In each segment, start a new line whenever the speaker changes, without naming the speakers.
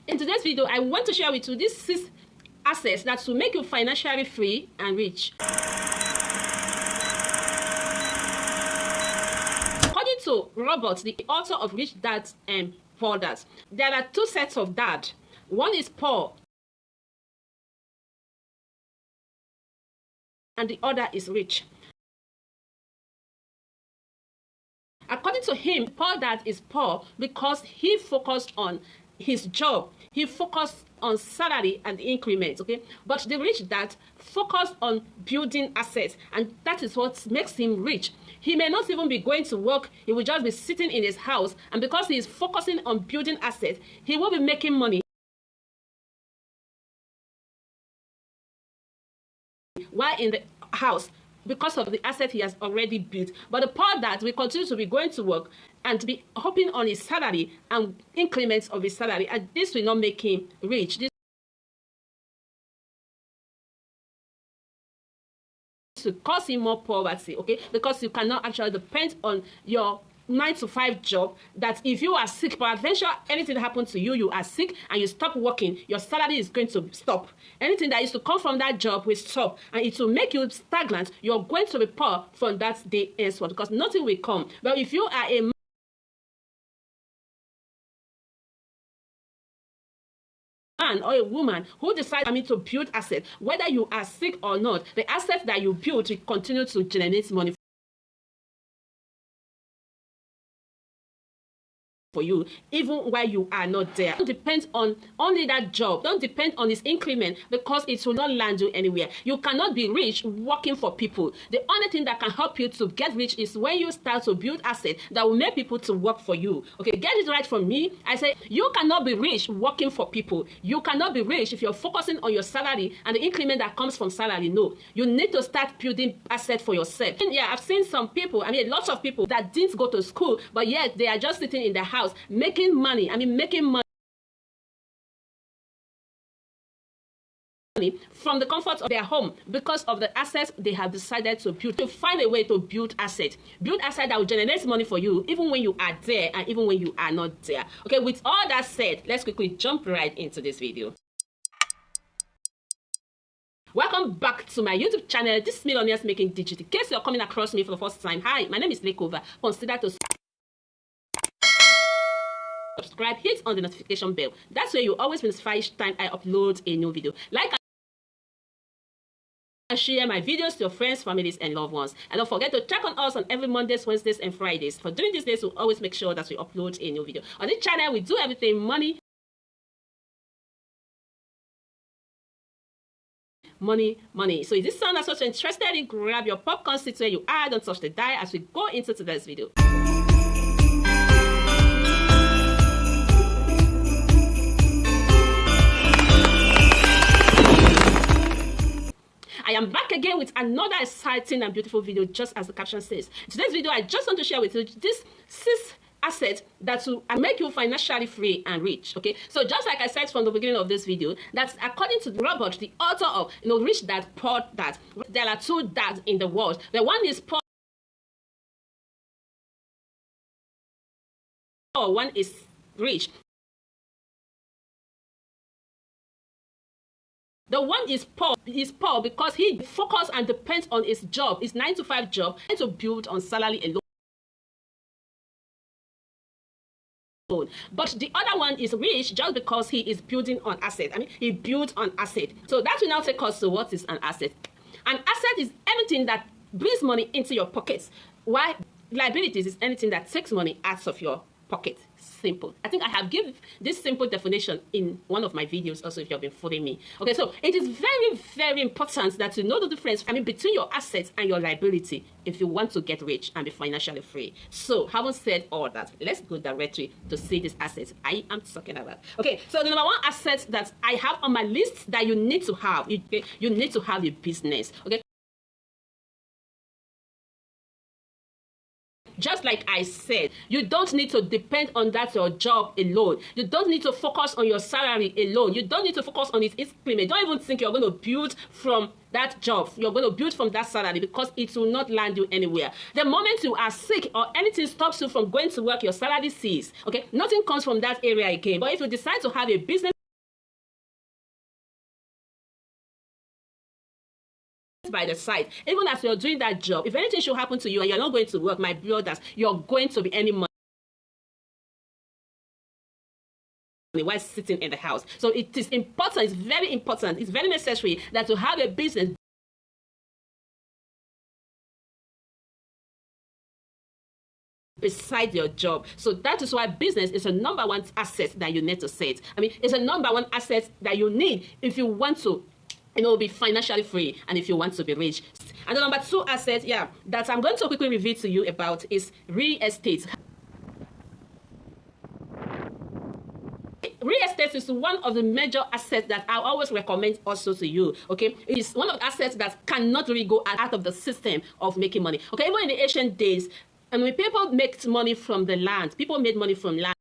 In today's video, I want to share with you these 6 assets that will make you financially free and rich. According to Robert, the author of Rich Dads and Poor Dads, there are 2 sets of dad. One is poor and the other is rich. According to him, poor dad is poor because he focused on his job. He focused on salary and increments, okay? But the rich dad focused on building assets, and that is what makes him rich. He may not even be going to work. He will just be sitting in his house, and because he is focusing on building assets, he will be making money while in the house because of the asset he has already built. But the poor dad will continue to be going to work and be hoping on his salary and increments of his salary, and this will not make him rich. This will cause him more poverty, okay? Because you cannot actually depend on your 9-to-5 job, that if you are sick, peradventure anything happens to you, you are sick and you stop working, your salary is going to stop. Anything that used to come from that job will stop, and it will make you stagnant. You're going to be poor from that day henceforth because nothing will come. But if you are a man or a woman who decides to build assets, whether you are sick or not, the assets that you build will continue to generate money for you, even while you are not there. Don't depend on only that job. Don't depend on its increment, because it will not land you anywhere. You cannot be rich working for people. The only thing that can help you to get rich is when you start to build assets that will make people to work for you. Okay, get it right from me. I say you cannot be rich working for people. You cannot be rich if you're focusing on your salary and the increment that comes from salary. No, you need to start building assets for yourself. And yeah, I've seen some people, lots of people that didn't go to school, but yet they are just sitting in the house making money. Making money from the comfort of their home because of the assets they have decided to build. To find a way to build assets that will generate money for you even when you are there and even when you are not there. Okay, with all that said, let's quickly jump right into this video. Welcome back to my YouTube channel. This is Millionaires Making Digital. In case you're coming across me for the first time, hi, my name is Lekova. Consider to subscribe, hit on the notification bell. That's where you always be notified each time I upload a new video. Like and share my videos to your friends, families, and loved ones. And don't forget to check on us on every Mondays, Wednesdays, and Fridays. For during these days, we'll always make sure that we upload a new video. On this channel, we do everything money. So if this sound is such interested in, grab your popcorn, sit where you are, don't touch the dial as we go into today's video. I am back again with another exciting and beautiful video, just as the caption says. In today's video, I just want to share with you these 6 assets that will make you financially free and rich. Okay, so just like I said from the beginning of this video, that's according to Robert, the author of Rich Dad, Poor Dad. There are 2 dads in the world. The one is poor, one is rich. The one is poor because he focuses and depends on his job, his 9-to-5 job, and to build on salary alone. But the other one is rich just because he is building on asset. He builds on asset. So that will now take us to what is an asset. An asset is anything that brings money into your pockets, while liabilities is anything that takes money out of your pocket. Simple. I think I have given this simple definition in one of my videos also, if you have been following me. Okay, so it is very, very important that you know the difference between your assets and your liability if you want to get rich and be financially free. So having said all that, let's go directly to see these assets I am talking about. Okay, so the number 1 asset that I have on my list that you need to have, you need to have a business. Okay, just like I said, you don't need to depend on that your job alone. You don't need to focus on your salary alone. You don't need to focus on its increment. Don't even think you're going to build from that job. You're going to build from that salary, because it will not land you anywhere. The moment you are sick or anything stops you from going to work, your salary ceases. Okay, nothing comes from that area again. But if you decide to have a business by the side. Even as you're doing that job, if anything should happen to you and you're not going to work, my brothers, you're going to be earning money while sitting in the house. So it is important, it's very important, it's very necessary that to have a business beside your job. So that is why business is a number one asset that you need to set. I mean, it's a number one asset that you need if you want to be financially free and if you want to be rich. And the number two asset, that I'm going to quickly reveal to you about is real estate. Real estate is one of the major assets that I always recommend also to you, okay? It is one of the assets that cannot really go out of the system of making money, okay? Even in the ancient days, and when people make money from the land, people made money from land.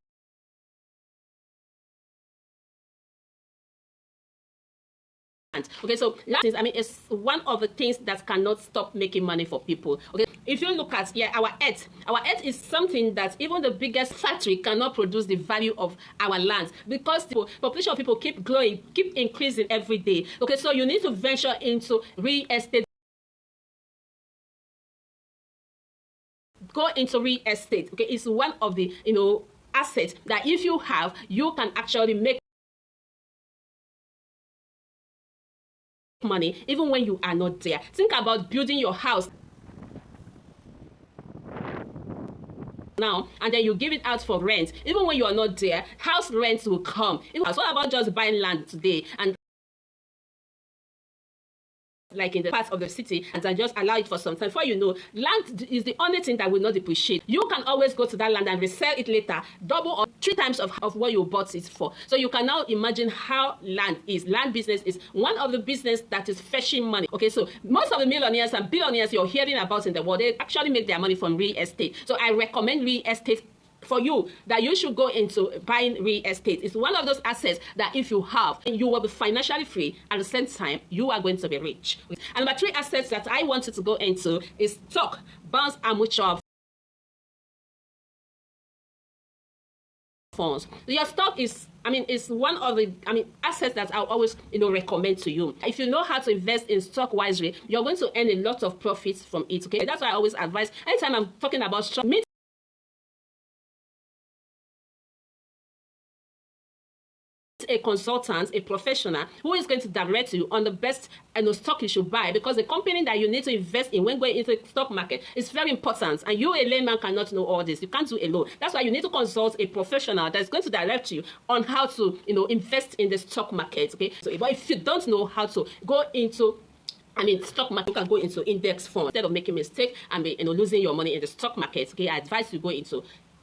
Okay, so it's one of the things that cannot stop making money for people. Okay, if you look at our earth is something that even the biggest factory cannot produce the value of our land, because the population of people keep growing, keep increasing every day. Okay, so you need to venture into real estate. Go into real estate. Okay, it's one of the assets that if you have, you can actually make money even when you are not there. Think about building your house now and then you give it out for rent. Even when you are not there, house rents will come. It's not about just buying land today and like in the parts of the city and then just allow it for some time. Before you know, land is the only thing that will not depreciate. You can always go to that land and resell it later, double or 3 times of what you bought it for. So you can now imagine how land is. Land business is one of the business that is fetching money. Okay, so most of the millionaires and billionaires you're hearing about in the world, they actually make their money from real estate. So I recommend real estate for you, that you should go into buying real estate. It's one of those assets that if you have, you will be financially free. At the same time, you are going to be rich. And number 3 assets that I wanted to go into is stock, bonds, and mutual funds. Your stock is one of the assets that I'll always recommend to you. If you know how to invest in stock wisely, you're going to earn a lot of profits from it. Okay, that's why I always advise anytime I'm talking about stock, a consultant, a professional who is going to direct you on the best stock you should buy, because the company that you need to invest in when going into the stock market is very important, and you, a layman, cannot know all this. You can't do it alone. That's why you need to consult a professional that's going to direct you on how to invest in the stock market. Okay, so but if you don't know how to go into stock market, you can go into index fund instead of making mistake and losing your money in the stock market. Okay, I advise you go into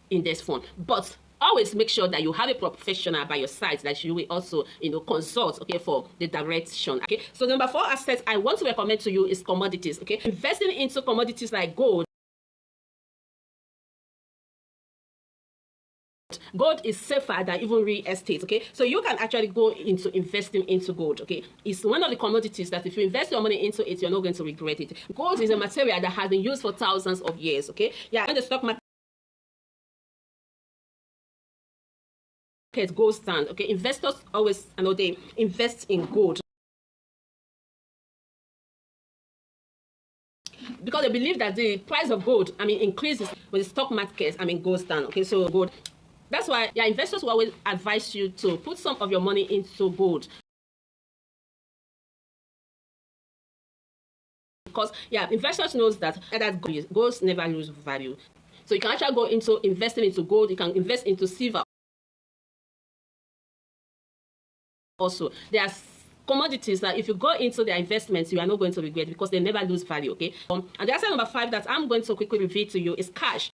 index fund, but always make sure that you have a professional by your side that you will also consult, okay, for the direction. Okay, so number 4 assets I want to recommend to you is commodities. Okay, investing into commodities like gold. Gold is safer than even real estate. Okay, so you can actually go into investing into gold. Okay, it's one of the commodities that if you invest your money into it, you're not going to regret it. Gold is a material that has been used for thousands of years. Okay, when the stock market goes down, okay, investors always they invest in gold because they believe that the price of gold increases when the stock market goes down. Okay, so gold, that's why investors will always advise you to put some of your money into gold, because investors knows that gold never lose value. So you can actually go into investing into gold. You can invest into silver. Also, there are commodities that if you go into their investments, you are not going to regret because they never lose value. Okay, and the asset number 5 that I'm going to quickly reveal to you is cash.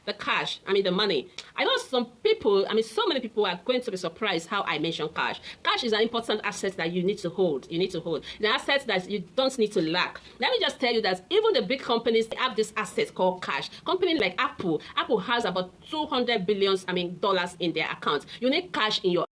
The cash, the money. I know some people, so many people are going to be surprised how I mention cash. Cash is an important asset that you need to hold. You need to hold. The asset that you don't need to lack. Let me just tell you that even the big companies have this asset called cash. Companies like Apple has about $200 billion dollars in their account. You need cash in your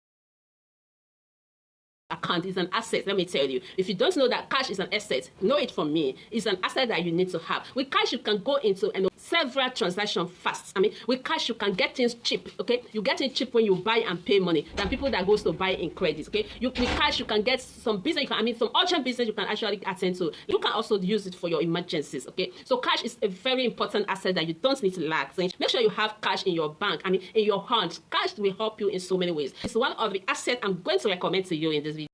account is an asset. Let me tell you, if you don't know that cash is an asset, know it from me. It's an asset that you need to have. With cash, you can go into several transactions fast. I mean, with cash, you can get things cheap. Okay, you get it cheap when you buy and pay money than people that goes to buy in credit. Okay, with cash, you can get some business. Some urgent business you can actually attend to. You can also use it for your emergencies. Okay, so cash is a very important asset that you don't need to lack. So make sure you have cash in your bank. In your hand. Cash will help you in so many ways. It's one of the assets I'm going to recommend to you in this video.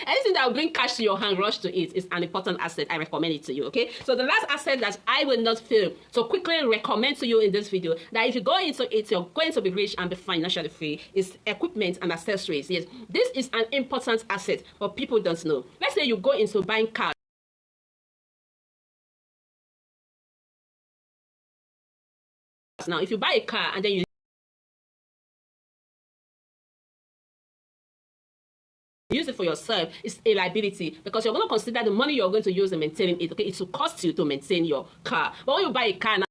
Anything that will bring cash to your hand, rush to it, is an important asset. I recommend it to you. Okay, so the last asset that I will not fail to quickly recommend to you in this video, that if you go into it, you're going to be rich and be financially free, is equipment and accessories. Yes, this is an important asset, but people don't know. Let's say you go into buying cars. Now, if you buy a car and then you use it for yourself, it's a liability, because you're going to consider the money you're going to use in maintaining it. Okay, it will cost you to maintain your car. But when you buy a car now,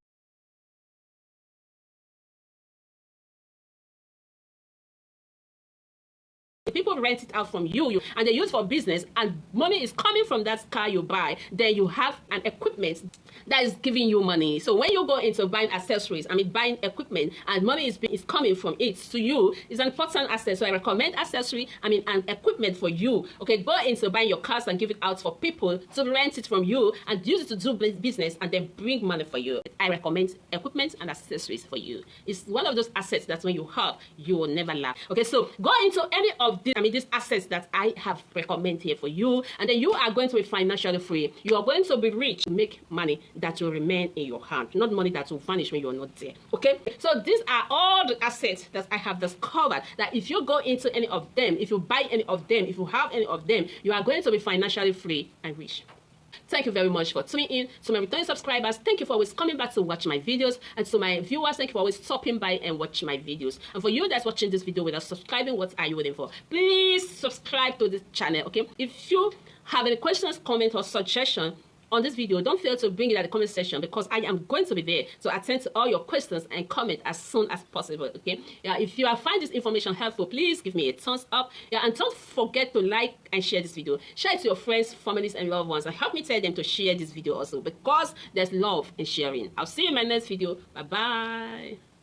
people rent it out from you and they use it for business, and money is coming from that car you buy, then you have an equipment that is giving you money. So when you go into buying accessories, buying equipment, and money is coming from it to you, is an important asset. So I recommend accessory, and equipment for you. Okay, go into buying your cars and give it out for people to rent it from you and use it to do business and then bring money for you. I recommend equipment and accessories for you. It's one of those assets that when you have, you will never lack. Okay, so go into any of these assets that I have recommended here for you, and then you are going to be financially free. You are going to be rich, make money that will remain in your hand, not money that will vanish when you're not there. Okay, so these are all the assets that I have discovered, that if you go into any of them, if you buy any of them, if you have any of them, you are going to be financially free and rich. Thank you very much for tuning in. To my returning subscribers, thank you for always coming back to watch my videos. And to my viewers, thank you for always stopping by and watching my videos. And for you that's watching this video without subscribing, what are you waiting for? Please subscribe to this channel, okay? If you have any questions, comments, or suggestions on this video, don't fail to bring it at the comment section, because I am going to be there to attend to all your questions and comment as soon as possible. Okay, if you find this information helpful, please give me a thumbs up, and don't forget to like and share this video. Share it to your friends, families, and loved ones, and help me tell them to share this video also, because there's love in sharing. I'll see you in my next video. Bye bye.